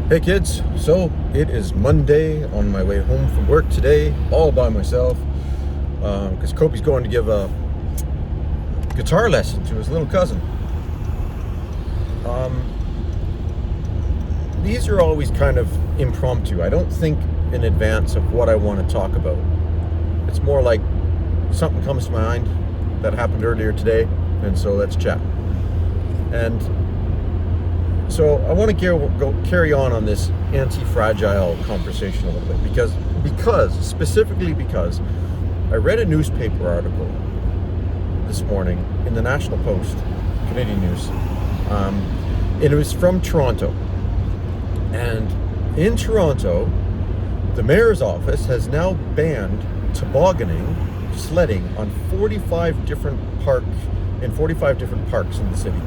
Hey kids, so it is Monday on my way home from work today, all by myself, because Kobe's going to give a guitar lesson to his little cousin. These are always kind of impromptu. I don't think in advance of what I want to talk about. It's more like something comes to my mind that happened earlier today, and so let's chat. And so I want to carry on this anti-fragile conversation a little bit because I read a newspaper article this morning in the National Post, Canadian news, and it was from Toronto. And in Toronto, the mayor's office has now banned tobogganing, sledding on 45 different parks in the city.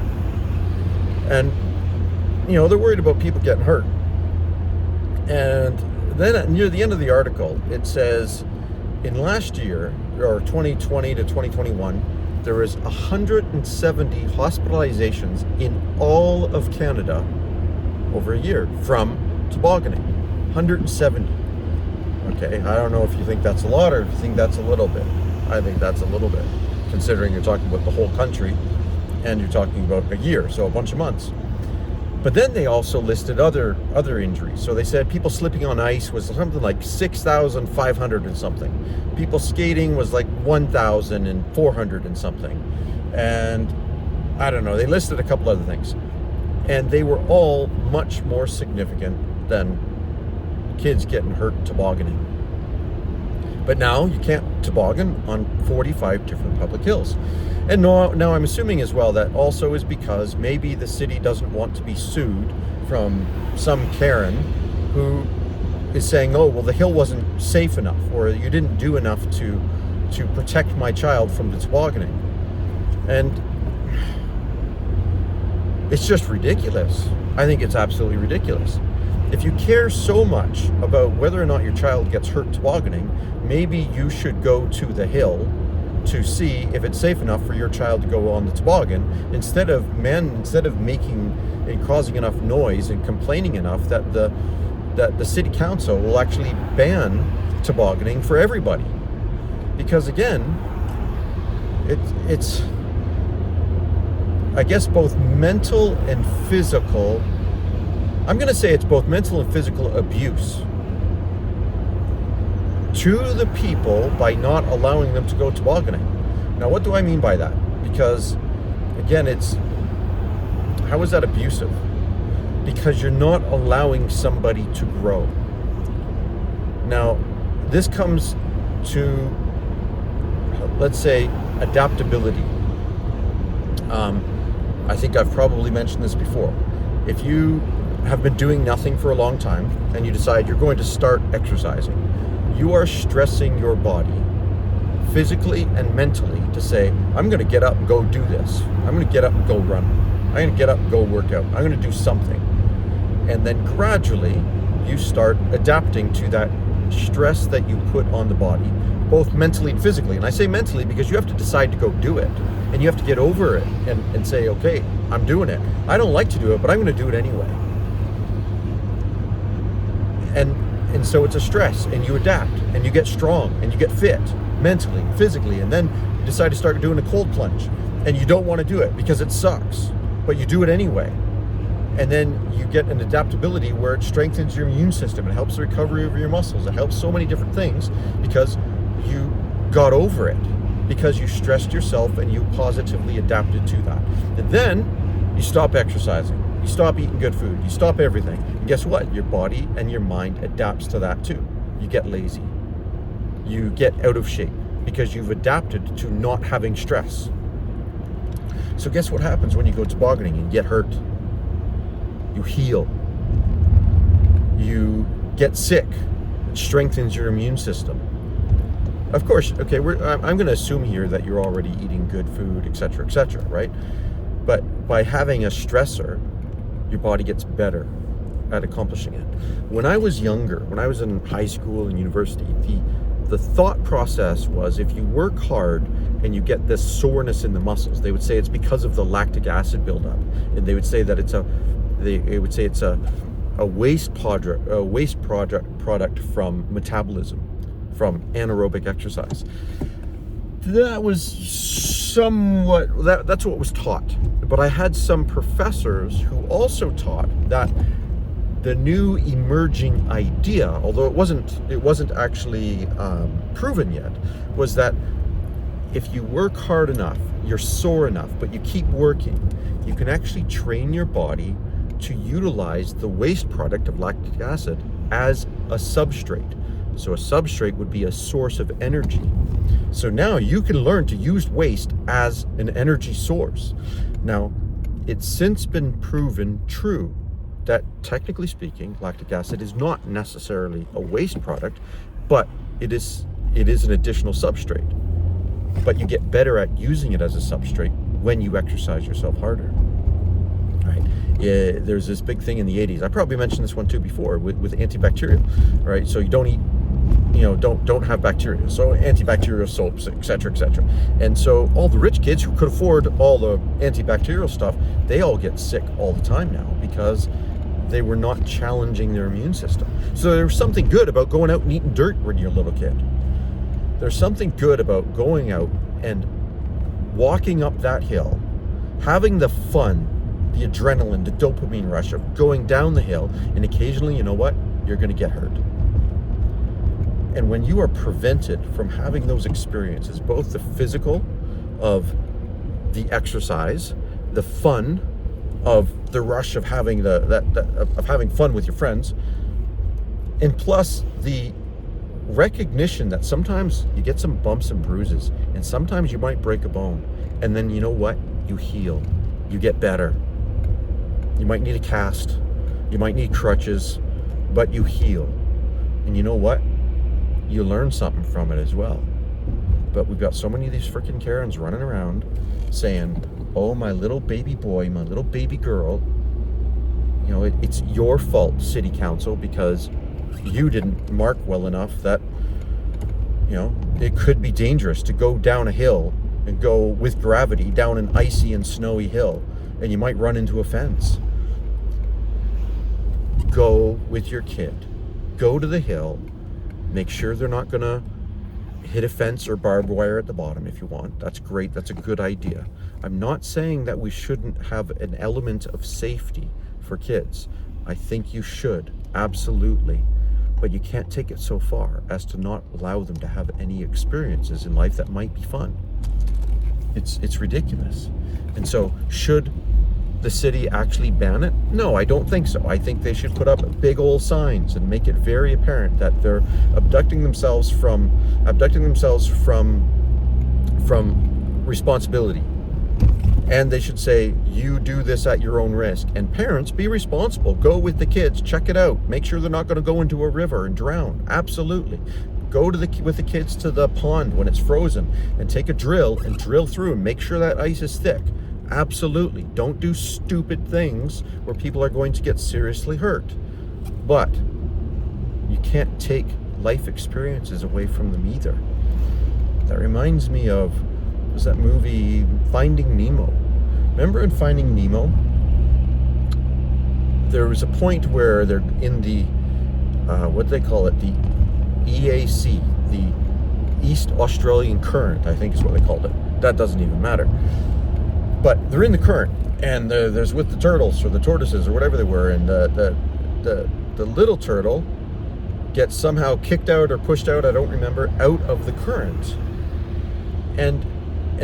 And they're worried about people getting hurt. And then near the end of the article, it says in last year, or 2020 to 2021, there was 170 hospitalizations in all of Canada over a year from tobogganing. 170. Okay, I don't know if you think that's a lot or if you think that's a little bit. I think that's a little bit, considering you're talking about the whole country and you're talking about a year, so a bunch of months. But then they also listed other injuries. So they said people slipping on ice was something like 6,500 and something. People skating was like 1,400 and something. And I don't know, they listed a couple other things. And they were all much more significant than kids getting hurt tobogganing. But now you can't toboggan on 45 different public hills. And now I'm assuming as well that also is because maybe the city doesn't want to be sued from some Karen who is saying, oh, well, the hill wasn't safe enough, or you didn't do enough to protect my child from the tobogganing. And it's just ridiculous. I think it's absolutely ridiculous. If you care so much about whether or not your child gets hurt tobogganing, maybe you should go to the hill to see if it's safe enough for your child to go on the toboggan, instead of making and causing enough noise and complaining enough that the city council will actually ban tobogganing for everybody. Because again, it's I guess both mental and physical. I'm going to say it's both mental and physical abuse to the people by not allowing them to go tobogganing. Now, what do I mean by that? Because, again, how is that abusive? Because you're not allowing somebody to grow. Now, this comes to, let's say, adaptability. I think I've probably mentioned this before. If you have been doing nothing for a long time and you decide you're going to start exercising, you are stressing your body physically and mentally to say, I'm going to get up and go do this. I'm going to get up and go run. I'm going to get up and go work out. I'm going to do something. And then gradually you start adapting to that stress that you put on the body, both mentally and physically. And I say mentally because you have to decide to go do it. And you have to get over it and say, okay, I'm doing it. I don't like to do it, but I'm going to do it anyway. And so it's a stress, and you adapt, and you get strong, and you get fit mentally, physically, and then you decide to start doing a cold plunge, and you don't want to do it because it sucks, but you do it anyway. And then you get an adaptability where it strengthens your immune system, it helps the recovery of your muscles, it helps so many different things because you got over it, because you stressed yourself and you positively adapted to that. And then you stop exercising. You stop eating good food. You stop everything. And guess what? Your body and your mind adapts to that too. You get lazy. You get out of shape because you've adapted to not having stress. So guess what happens when you go tobogganing and get hurt? You heal. You get sick. It strengthens your immune system. Of course, okay, I'm going to assume here that you're already eating good food, etc., right? But by having a stressor, your body gets better at accomplishing it. When I was younger, when I was in high school and university, the thought process was if you work hard and you get this soreness in the muscles, they would say it's because of the lactic acid buildup. And they would say that it's a a waste product from metabolism, from anaerobic exercise. That was somewhat, that's what was taught. But I had some professors who also taught that the new emerging idea, although it wasn't actually proven yet, was that if you work hard enough, you're sore enough, but you keep working, you can actually train your body to utilize the waste product of lactic acid as a substrate. So a substrate would be a source of energy. So now you can learn to use waste as an energy source. Now, it's since been proven true that, technically speaking, lactic acid is not necessarily a waste product, but it is an additional substrate. But you get better at using it as a substrate when you exercise yourself harder. Right? Yeah, there's this big thing in the 80s. I probably mentioned this one too before with antibacterial. Right? So you don't eat, don't have bacteria. So antibacterial soaps, etc., etc. And so all the rich kids who could afford all the antibacterial stuff, they all get sick all the time now because they were not challenging their immune system. So there's something good about going out and eating dirt when you're a little kid. There's something good about going out and walking up that hill, having the fun, the adrenaline, the dopamine rush of going down the hill, and occasionally, you know what? You're going to get hurt. And when you are prevented from having those experiences, both the physical of the exercise, the fun of the rush of having of having fun with your friends, and plus the recognition that sometimes you get some bumps and bruises, and sometimes you might break a bone, and then you know what? You heal. You get better. You might need a cast. You might need crutches, but you heal. And you know what? You learn something from it as well. But we've got so many of these freaking Karens running around saying, oh, my little baby boy, my little baby girl, it's your fault, city council, because you didn't mark well enough that, it could be dangerous to go down a hill and go with gravity down an icy and snowy hill, and you might run into a fence. Go with your kid. Go to the hill. Make sure they're not going to hit a fence or barbed wire at the bottom if you want. That's great. That's a good idea. I'm not saying that we shouldn't have an element of safety for kids. I think you should, absolutely. But you can't take it so far as to not allow them to have any experiences in life that might be fun. It's ridiculous. And so, should the city actually ban it? No, I don't think so. I think they should put up big old signs and make it very apparent that they're abducting themselves from responsibility. And they should say, you do this at your own risk. And parents, be responsible. Go with the kids. Check it out. Make sure they're not going to go into a river and drown. Absolutely. Go with the kids to the pond when it's frozen and take a drill and drill through and make sure that ice is thick. Absolutely. Don't do stupid things where people are going to get seriously hurt. But you can't take life experiences away from them either. That reminds me of, was that movie Finding Nemo? Remember in Finding Nemo, there was a point where they're in the, what do they call it? The EAC, the East Australian Current, I think is what they called it. That doesn't even matter. But they're in the current, and there's with the turtles or the tortoises or whatever they were, and the little turtle gets somehow kicked out or pushed out, I don't remember, out of the current. And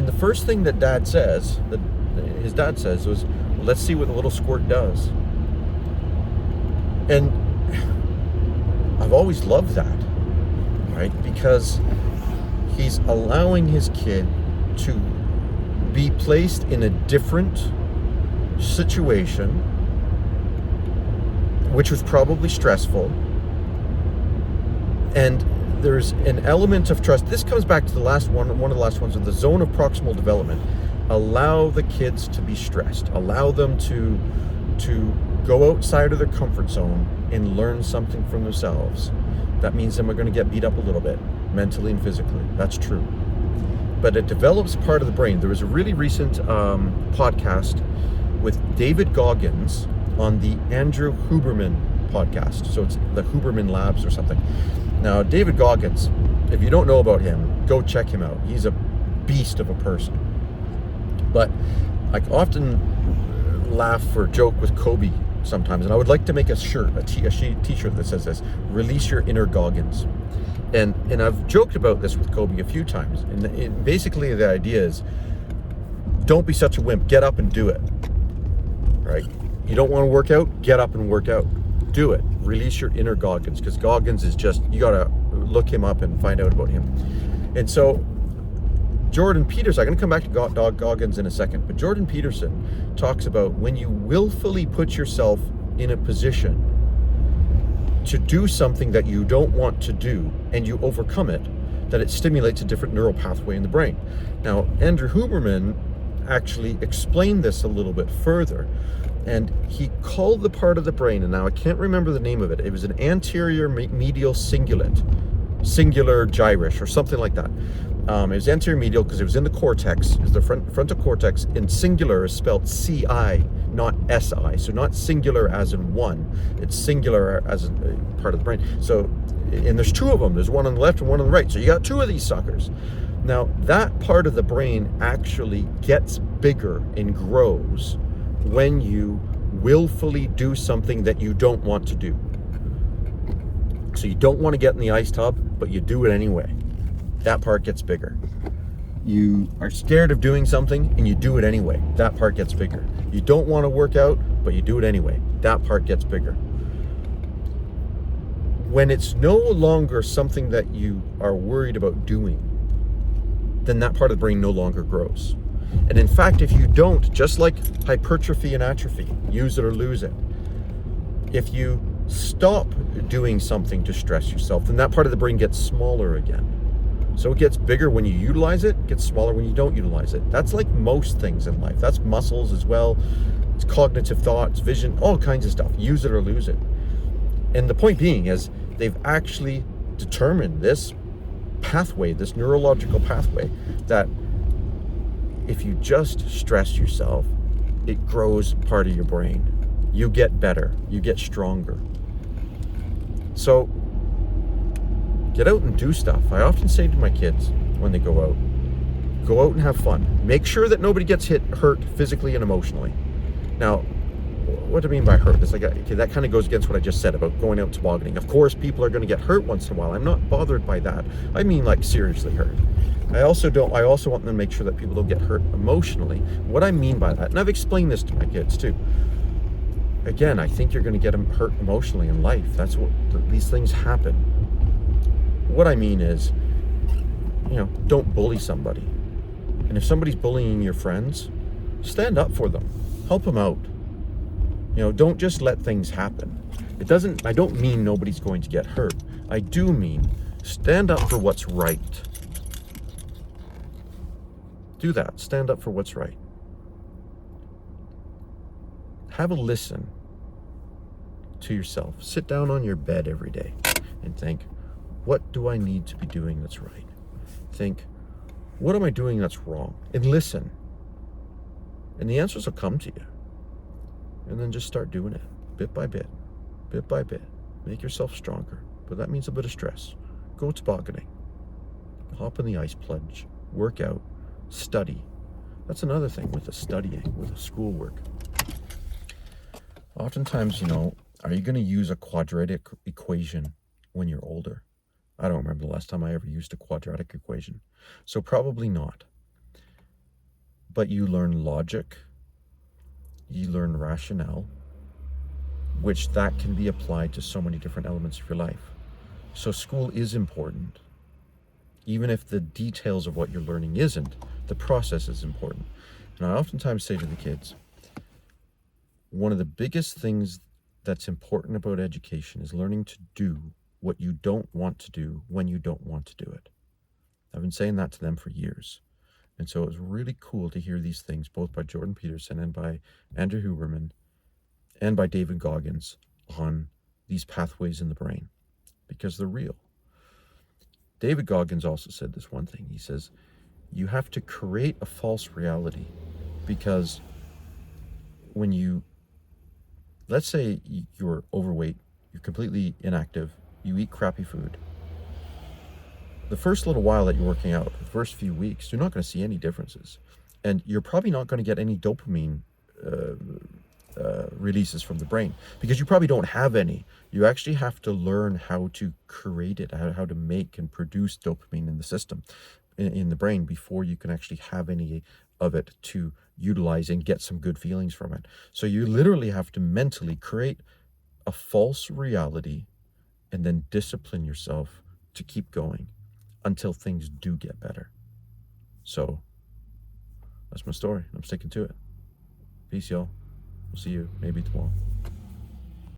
the first thing that his dad says was, well, let's see what the little squirt does. And I've always loved that, right? Because he's allowing his kid to be placed in a different situation, which was probably stressful. And there's an element of trust. This comes back to the last one of the last ones, of the zone of proximal development. Allow the kids to be stressed. Allow them to go outside of their comfort zone and learn something from themselves. That means them are going to get beat up a little bit, mentally and physically. That's true. But it develops part of the brain. There was a really recent podcast with David Goggins on the Andrew Huberman podcast. So it's the Huberman Labs or something. Now, David Goggins, if you don't know about him, go check him out. He's a beast of a person. But I often laugh or joke with Kobe sometimes, and I would like to make a shirt, a t-shirt that says this: release your inner Goggins. And I've joked about this with Kobe a few times. And basically the idea is, don't be such a wimp. Get up and do it. Right? You don't want to work out? Get up and work out. Do it. Release your inner Goggins, because Goggins is just, you got to look him up and find out about him. And so Jordan Peterson, I'm going to come back to Goggins in a second, but Jordan Peterson talks about when you willfully put yourself in a position to do something that you don't want to do and you overcome it, that it stimulates a different neural pathway in the brain. Now, Andrew Huberman actually explained this a little bit further, and he called the part of the brain, and now I can't remember the name of it. It was an anterior medial singular gyrus or something like that. It was anterior medial because it was in the cortex, it was the frontal cortex, and singular is spelled C-I, not S-I. So not singular as in one, it's singular as a part of the brain. So, and there's two of them. There's one on the left and one on the right. So you got two of these suckers. Now, that part of the brain actually gets bigger and grows when you willfully do something that you don't want to do. So you don't want to get in the ice tub, but you do it anyway. That part gets bigger. You are scared of doing something and you do it anyway. That part gets bigger. You don't want to work out, but you do it anyway. That part gets bigger. When it's no longer something that you are worried about doing, then that part of the brain no longer grows. And in fact, if you don't, just like hypertrophy and atrophy, use it or lose it, if you stop doing something to stress yourself, then that part of the brain gets smaller again. So it gets bigger when you utilize it, gets smaller when you don't utilize it. That's like most things in life. That's muscles as well. It's cognitive thoughts, vision, all kinds of stuff. Use it or lose it. And the point being is they've actually determined this pathway, this neurological pathway, that if you just stress yourself, it grows part of your brain. You get better, you get stronger. So get out and do stuff. I often say to my kids when they go out and have fun. Make sure that nobody gets hurt physically and emotionally. Now, what do I mean by hurt? It's like, okay, that kind of goes against what I just said about going out tobogganing. Of course, people are going to get hurt once in a while. I'm not bothered by that. I mean, like, seriously hurt. I also want them to make sure that people don't get hurt emotionally. What I mean by that, and I've explained this to my kids too. Again, I think you're going to get them hurt emotionally in life. That's what these things happen. What I mean is, don't bully somebody. And if somebody's bullying your friends, stand up for them. Help them out. Don't just let things happen. I don't mean nobody's going to get hurt. I do mean stand up for what's right. Do that. Stand up for what's right. Have a listen to yourself. Sit down on your bed every day and think, what do I need to be doing that's right? Think, what am I doing that's wrong? And listen. And the answers will come to you. And then just start doing it, bit by bit, bit by bit. Make yourself stronger. But that means a bit of stress. Go tobogganing. Hop in the ice plunge. Work out. Study. That's another thing with the studying, with the schoolwork. Oftentimes, are you going to use a quadratic equation when you're older? I don't remember the last time I ever used a quadratic equation. So probably not. But you learn logic. You learn rationale, which that can be applied to so many different elements of your life. So school is important. Even if the details of what you're learning isn't, the process is important. And I oftentimes say to the kids, one of the biggest things that's important about education is learning to do what you don't want to do when you don't want to do it. I've been saying that to them for years. And so it was really cool to hear these things, both by Jordan Peterson and by Andrew Huberman and by David Goggins, on these pathways in the brain, because they're real. David Goggins also said this one thing. He says, you have to create a false reality, because when let's say you're overweight completely inactive, you eat crappy food. The first little while that you're working out, the first few weeks, you're not going to see any differences. And you're probably not going to get any dopamine releases from the brain because you probably don't have any. You actually have to learn how to create it, how to make and produce dopamine in the system, in the brain, before you can actually have any of it to utilize and get some good feelings from it. So you literally have to mentally create a false reality and then discipline yourself to keep going until things do get better. So that's my story. I'm sticking to it. Peace, y'all. We'll see you maybe tomorrow.